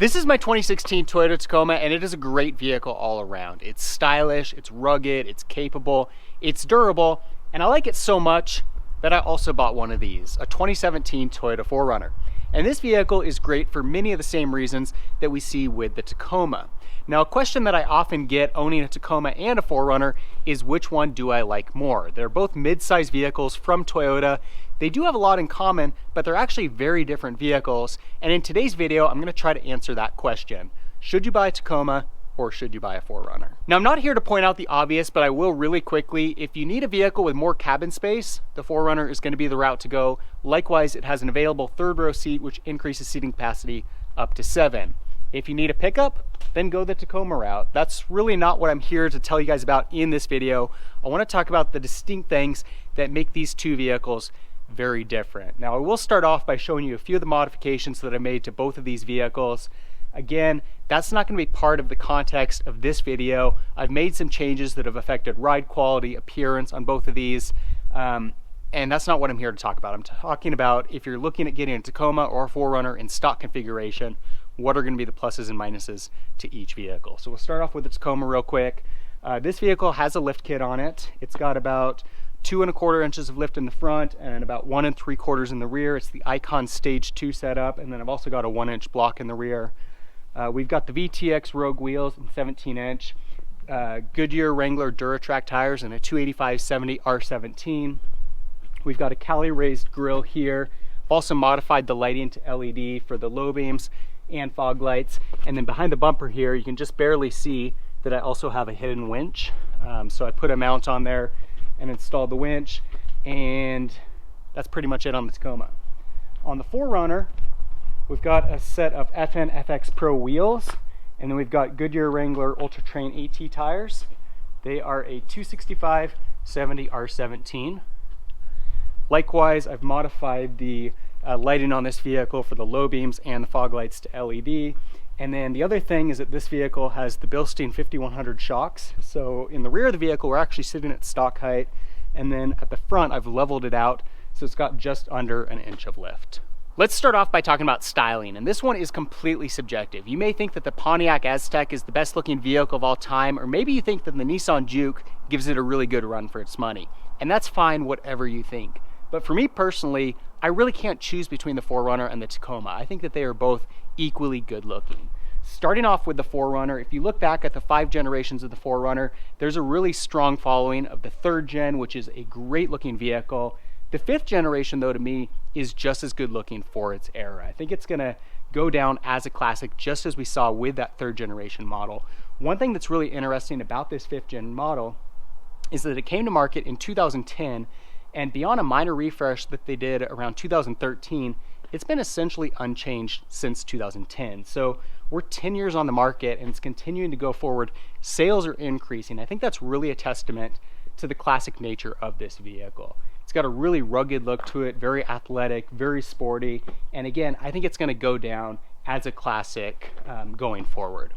This is my 2016 Toyota Tacoma, and it is a great vehicle all around. It's stylish, it's rugged, it's capable, it's durable, and I like it so much that I also bought one of these, a 2017 Toyota 4Runner. And this vehicle is great for many of the same reasons that we see with the Tacoma. Now, a question that I often get owning a Tacoma and a 4Runner is which one do I like more? They're both mid-size vehicles from Toyota. They do have a lot in common, but they're actually very different vehicles. And in today's video, I'm gonna try to answer that question. Should you buy a Tacoma or should you buy a 4Runner? Now, I'm not here to point out the obvious, but I will really quickly. If you need a vehicle with more cabin space, the 4Runner is gonna be the route to go. Likewise, it has an available third row seat, which increases seating capacity up to 7. If you need a pickup, then go the Tacoma route. That's really not what I'm here to tell you guys about in this video. I wanna talk about the distinct things that make these two vehicles very different. Now, I will start off by showing you a few of the modifications that I made to both of these vehicles. Again, that's not going to be part of the context of this video. I've made some changes that have affected ride quality, appearance on both of these, and that's not what I'm here to talk about. I'm talking about if you're looking at getting a Tacoma or a 4Runner in stock configuration, what are going to be the pluses and minuses to each vehicle. So we'll start off with the Tacoma real quick. This vehicle has a lift kit on it. It's got about 2 1/4 inches of lift in the front and about 1 3/4 in the rear. It's the Icon Stage 2 setup, and then I've also got a 1-inch block in the rear. We've got the VTX Rogue wheels and 17-inch Goodyear Wrangler Duratrack tires and a 285/70 R17. We've got a Cali raised grille here. I've also modified the lighting to LED for the low beams and fog lights. And then behind the bumper here, you can just barely see that I also have a hidden winch. So I put a mount on there and installed the winch, and that's pretty much it on the Tacoma. On the 4Runner, we've got a set of FN FX Pro wheels, and then we've got Goodyear Wrangler Ultra Train AT tires. They are a 265/70 R17. Likewise, I've modified the lighting on this vehicle for the low beams and the fog lights to LED. And then the other thing is that this vehicle has the Bilstein 5100 shocks. So in the rear of the vehicle, we're actually sitting at stock height. And then at the front, I've leveled it out, so it's got just under 1 inch of lift. Let's start off by talking about styling, and this one is completely subjective. You may think that the Pontiac Aztek is the best looking vehicle of all time, or maybe you think that the Nissan Juke gives it a really good run for its money. And that's fine, whatever you think. But for me personally, I really can't choose between the 4Runner and the Tacoma. I think that they are both equally good looking. Starting off with the 4Runner, if you look back at the 5 generations of the 4Runner, there's a really strong following of the 3rd gen, which is a great looking vehicle. The 5th generation, though, to me, is just as good looking for its era. I think it's gonna go down as a classic, just as we saw with that 3rd generation model. One thing that's really interesting about this 5th gen model is that it came to market in 2010, and beyond a minor refresh that they did around 2013, it's been essentially unchanged since 2010. So we're 10 years on the market and it's continuing to go forward. Sales are increasing. I think that's really a testament to the classic nature of this vehicle. It's got a really rugged look to it, very athletic, very sporty. And again, I think it's gonna go down as a classic going forward.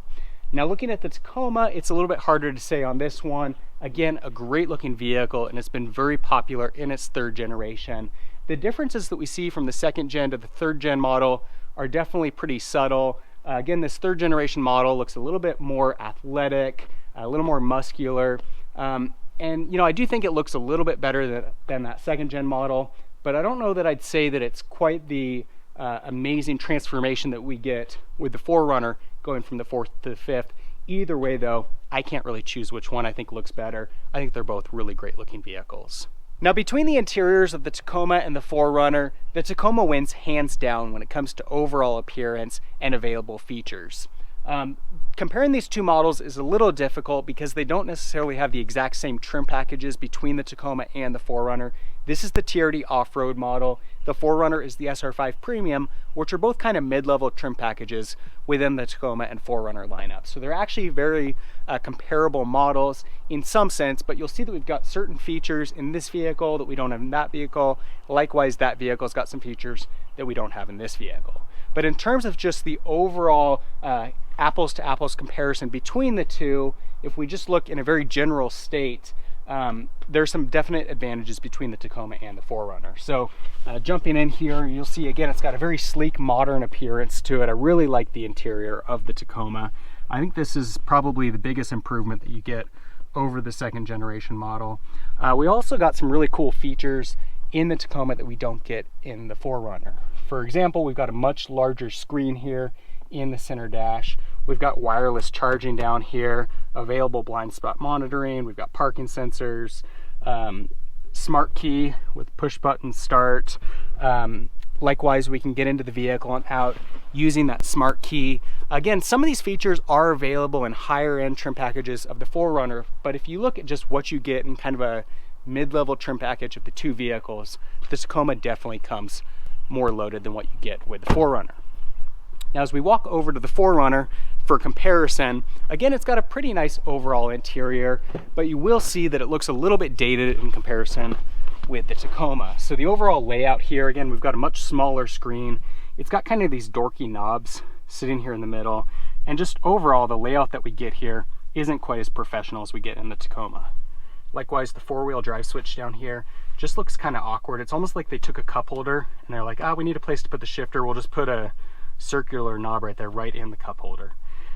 Now, looking at the Tacoma, it's a little bit harder to say on this one. Again, a great looking vehicle, and it's been very popular in its 3rd generation. The differences that we see from the 2nd gen to the 3rd gen model are definitely pretty subtle. Again, this 3rd generation model looks a little bit more athletic, a little more muscular. And you know, I do think it looks a little bit better than that 2nd gen model, but I don't know that I'd say that it's quite the amazing transformation that we get with the 4Runner going from the 4th to the 5th. Either way though, I can't really choose which one I think looks better. I think they're both really great looking vehicles. Now, between the interiors of the Tacoma and the 4Runner, the Tacoma wins hands down when it comes to overall appearance and available features. Comparing these two models is a little difficult because they don't necessarily have the exact same trim packages between the Tacoma and the 4Runner. This is the TRD off-road model. The 4Runner is the SR5 Premium, which are both kind of mid-level trim packages within the Tacoma and 4Runner lineup. So they're actually very comparable models in some sense, but you'll see that we've got certain features in this vehicle that we don't have in that vehicle. Likewise, that vehicle's got some features that we don't have in this vehicle. But in terms of just the overall apples to apples comparison between the two, if we just look in a very general state, there's some definite advantages between the Tacoma and the 4Runner. So jumping in here, you'll see again, it's got a very sleek, modern appearance to it. I really like the interior of the Tacoma. I think this is probably the biggest improvement that you get over the second generation model. We also got some really cool features in the Tacoma that we don't get in the 4Runner. For example, we've got a much larger screen here in the center dash. We've got wireless charging down here, available blind spot monitoring, we've got parking sensors, smart key with push button start. Likewise, we can get into the vehicle and out using that smart key. Again, some of these features are available in higher end trim packages of the 4Runner, but if you look at just what you get in kind of a mid-level trim package of the two vehicles, the Tacoma definitely comes more loaded than what you get with the 4Runner. Now, as we walk over to the 4Runner for comparison, again, it's got a pretty nice overall interior, but you will see that it looks a little bit dated in comparison with the Tacoma. So the overall layout here, again, we've got a much smaller screen. It's got kind of these dorky knobs sitting here in the middle, and just overall, the layout that we get here isn't quite as professional as we get in the Tacoma. Likewise, the four-wheel drive switch down here just looks kind of awkward. It's almost like they took a cup holder and they're like, we need a place to put the shifter. We'll just put a circular knob right there, right in the cup holder.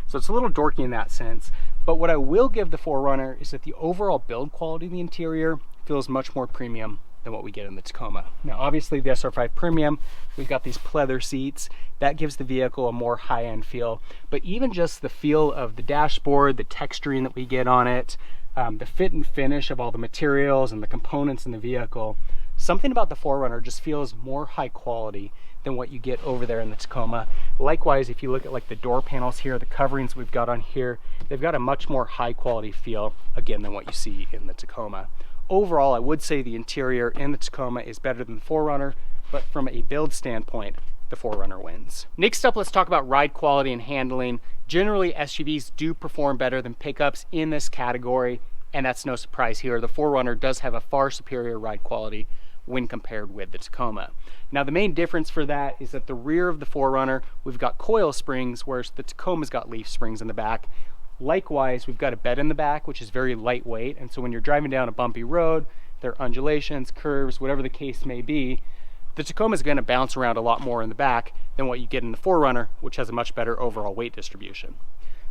So it's a little dorky in that sense. But what I will give the 4Runner is that the overall build quality of the interior feels much more premium than what we get in the Tacoma. Now, obviously the SR5 Premium, we've got these pleather seats. That gives the vehicle a more high-end feel. But even just the feel of the dashboard, the texturing that we get on it, the fit and finish of all the materials and the components in the vehicle, something about the 4Runner just feels more high quality than what you get over there in the Tacoma. Likewise, if you look at like the door panels here, the coverings we've got on here, they've got a much more high quality feel, again, than what you see in the Tacoma. Overall, I would say the interior in the Tacoma is better than the 4Runner, but from a build standpoint, the 4Runner wins. Next up, let's talk about ride quality and handling. Generally, SUVs do perform better than pickups in this category, and that's no surprise here. The 4Runner does have a far superior ride quality when compared with the Tacoma. Now, the main difference for that is that the rear of the 4Runner, we've got coil springs, whereas the Tacoma's got leaf springs in the back. Likewise, we've got a bed in the back, which is very lightweight, and so when you're driving down a bumpy road, there are undulations, curves, whatever the case may be, the Tacoma is going to bounce around a lot more in the back than what you get in the 4Runner, which has a much better overall weight distribution.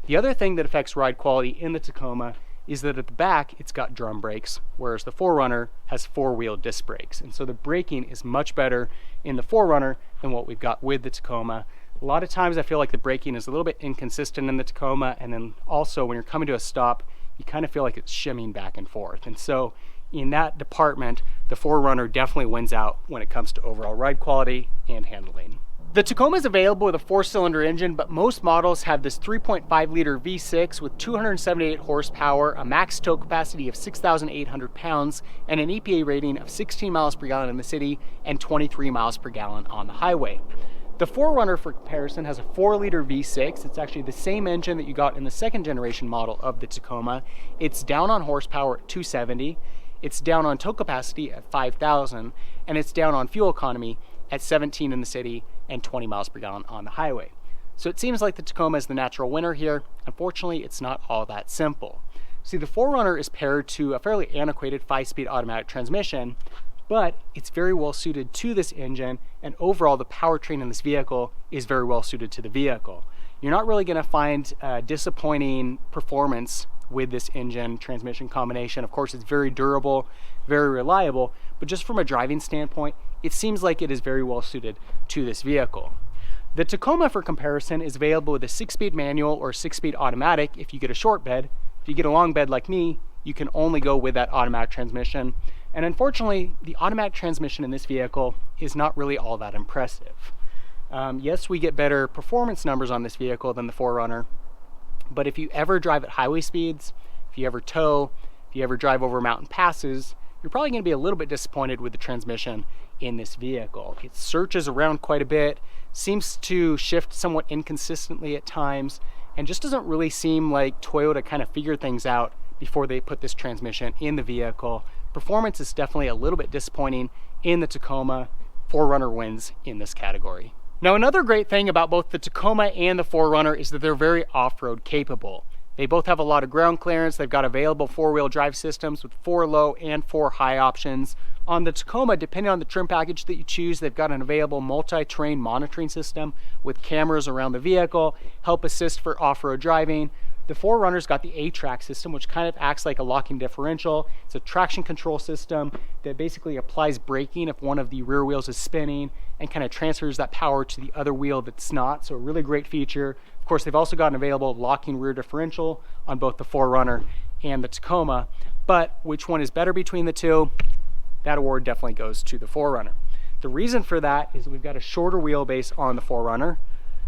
The other thing that affects ride quality in the Tacoma is that at the back, it's got drum brakes, whereas the 4Runner has four-wheel disc brakes. And so the braking is much better in the 4Runner than what we've got with the Tacoma. A lot of times I feel like the braking is a little bit inconsistent in the Tacoma, and then also when you're coming to a stop, you kind of feel like it's shimming back and forth. And so in that department, the 4Runner definitely wins out when it comes to overall ride quality and handling. The Tacoma is available with a 4-cylinder engine, but most models have this 3.5 liter V6 with 278 horsepower, a max tow capacity of 6,800 pounds, and an EPA rating of 16 miles per gallon in the city and 23 miles per gallon on the highway. The 4Runner, for comparison, has a 4-liter V6. It's actually the same engine that you got in the second generation model of the Tacoma. It's down on horsepower at 270, it's down on tow capacity at 5,000, and it's down on fuel economy at 17 in the city and 20 miles per gallon on the highway. So it seems like the Tacoma is the natural winner here. Unfortunately, it's not all that simple. See, the 4Runner is paired to a fairly antiquated 5-speed automatic transmission, but it's very well suited to this engine, and overall the powertrain in this vehicle is very well suited to the vehicle. You're not really going to find disappointing performance with this engine transmission combination. Of course, it's very durable, very reliable, but just from a driving standpoint, it seems like it is very well suited to this vehicle. The Tacoma, for comparison, is available with a 6-speed manual or 6-speed automatic if you get a short bed. If you get a long bed like me, you can only go with that automatic transmission. And unfortunately, the automatic transmission in this vehicle is not really all that impressive. Yes, we get better performance numbers on this vehicle than the 4Runner, but if you ever drive at highway speeds, if you ever tow, if you ever drive over mountain passes, you're probably going to be a little bit disappointed with the transmission in this vehicle. It searches around quite a bit, seems to shift somewhat inconsistently at times, and just doesn't really seem like Toyota kind of figured things out before they put this transmission in the vehicle. Performance is definitely a little bit disappointing in the Tacoma. 4Runner wins in this category. Now, another great thing about both the Tacoma and the 4Runner is that they're very off-road capable. They both have a lot of ground clearance. They've got available four-wheel drive systems with 4 low and 4 high options. On the Tacoma, depending on the trim package that you choose, they've got an available multi-terrain monitoring system with cameras around the vehicle, help assist for off-road driving. The 4Runner's got the A-Track system, which kind of acts like a locking differential. It's a traction control system that basically applies braking if one of the rear wheels is spinning and kind of transfers that power to the other wheel that's not. So a really great feature. Of course, they've also got an available locking rear differential on both the 4Runner and the Tacoma. But which one is better between the two? That award definitely goes to the 4Runner. The reason for that is that we've got a shorter wheelbase on the 4Runner.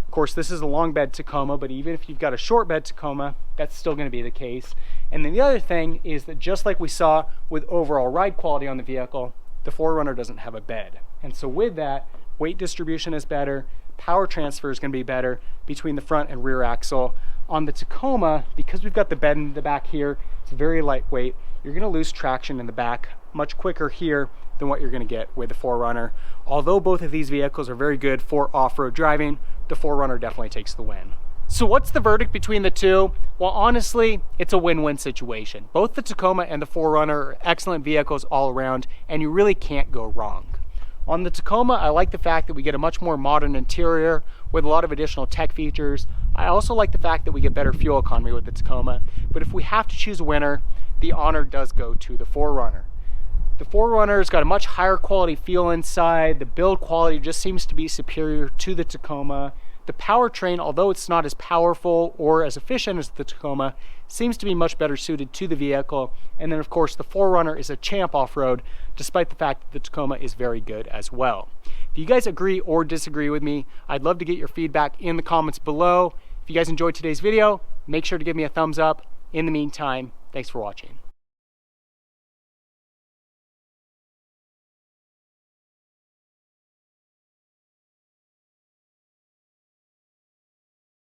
Of course, this is a long bed Tacoma, but even if you've got a short bed Tacoma, that's still going to be the case. And then the other thing is that just like we saw with overall ride quality on the vehicle, the 4Runner doesn't have a bed. And so with that, weight distribution is better, power transfer is going to be better between the front and rear axle. On the Tacoma, because we've got the bed in the back here, it's very lightweight, you're going to lose traction in the back much quicker here than what you're going to get with the 4Runner. Although both of these vehicles are very good for off-road driving, the 4Runner definitely takes the win. So what's the verdict between the two? Well, honestly, it's a win-win situation. Both the Tacoma and the 4Runner are excellent vehicles all around, and you really can't go wrong. On the Tacoma, I like the fact that we get a much more modern interior with a lot of additional tech features. I also like the fact that we get better fuel economy with the Tacoma. But if we have to choose a winner, the honor does go to the 4Runner. The 4Runner's got a much higher quality feel inside. The build quality just seems to be superior to the Tacoma. The powertrain, although it's not as powerful or as efficient as the Tacoma, seems to be much better suited to the vehicle. And then of course the 4Runner is a champ off-road, despite the fact that the Tacoma is very good as well. If you guys agree or disagree with me, I'd love to get your feedback in the comments below. If you guys enjoyed today's video, make sure to give me a thumbs up. In the meantime, thanks for watching.